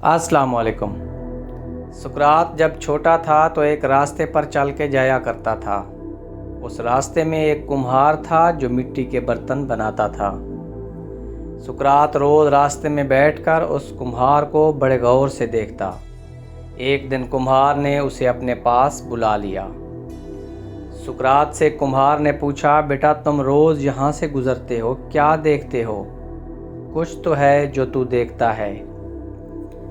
अस्सलाम वालेकुम। सुकरात जब छोटा था तो एक रास्ते पर चल के जाया करता था। उस रास्ते में एक कुम्हार था जो मिट्टी के बर्तन बनाता था। सुकरात रोज़ रास्ते में बैठकर उस कुम्हार को बड़े गौर से देखता। एक दिन कुम्हार ने उसे अपने पास बुला लिया। सुकरात से कुम्हार ने पूछा, बेटा तुम रोज़ यहाँ से गुज़रते हो, क्या देखते हो? कुछ तो है जो तू देखता है।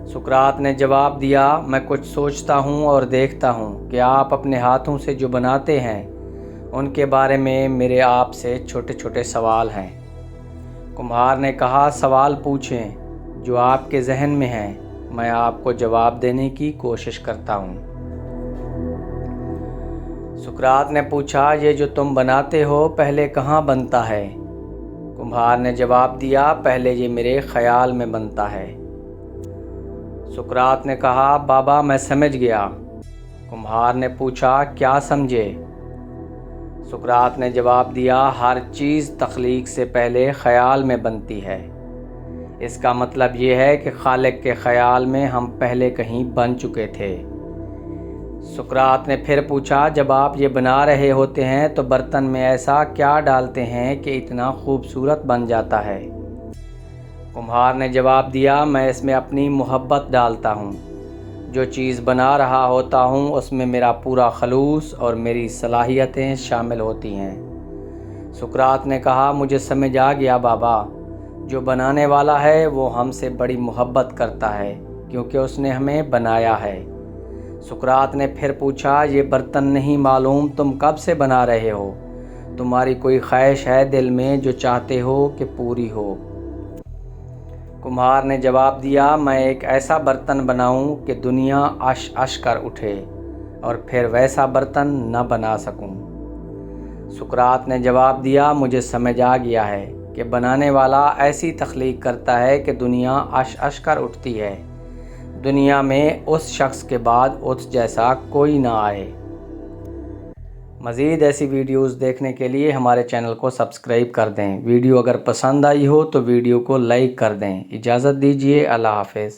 सुकरात ने जवाब दिया, मैं कुछ सोचता हूँ और देखता हूँ कि आप अपने हाथों से जो बनाते हैं उनके बारे में मेरे आपसे छोटे छोटे सवाल हैं। कुम्हार ने कहा, सवाल पूछें जो आपके जहन में हैं, मैं आपको जवाब देने की कोशिश करता हूँ। सुकरात ने पूछा, ये जो तुम बनाते हो पहले कहाँ बनता है? कुम्हार ने जवाब दिया, पहले ये मेरे ख़याल में बनता है। सुकरात ने कहा, बाबा मैं समझ गया। कुम्हार ने पूछा, क्या समझे? सुकरात ने जवाब दिया, हर चीज़ तख्लीक से पहले ख़याल में बनती है। इसका मतलब ये है कि खालिक के ख़याल में हम पहले कहीं बन चुके थे। सुकरात ने फिर पूछा, जब आप ये बना रहे होते हैं तो बर्तन में ऐसा क्या डालते हैं कि इतना खूबसूरत बन जाता है? कुम्हार ने जवाब दिया, मैं इसमें अपनी मोहब्बत डालता हूँ। जो चीज़ बना रहा होता हूँ उसमें मेरा पूरा खलूस और मेरी सलाहियतें शामिल होती हैं। सुकरात ने कहा, मुझे समझ आ गया बाबा, जो बनाने वाला है वो हमसे बड़ी मोहब्बत करता है क्योंकि उसने हमें बनाया है। सुकरात ने फिर पूछा, ये बर्तन नहीं मालूम तुम कब से बना रहे हो? तुम्हारी कोई ख्वाहिश है दिल में जो चाहते हो कि पूरी हो? कुम्हार ने जवाब दिया, मैं एक ऐसा बर्तन बनाऊं कि दुनिया अश अश कर उठे और फिर वैसा बर्तन न बना सकूं। सुकरात ने जवाब दिया, मुझे समझ आ गया है कि बनाने वाला ऐसी तख्लीक करता है कि दुनिया अश अश कर उठती है। दुनिया में उस शख्स के बाद उस जैसा कोई ना आए। मज़ीद ऐसी वीडियोज़ देखने के लिए हमारे चैनल को सब्सक्राइब कर दें। वीडियो अगर पसंद आई हो तो वीडियो को लाइक कर दें। इजाज़त दीजिए, अल्लाह हाफ़िज़।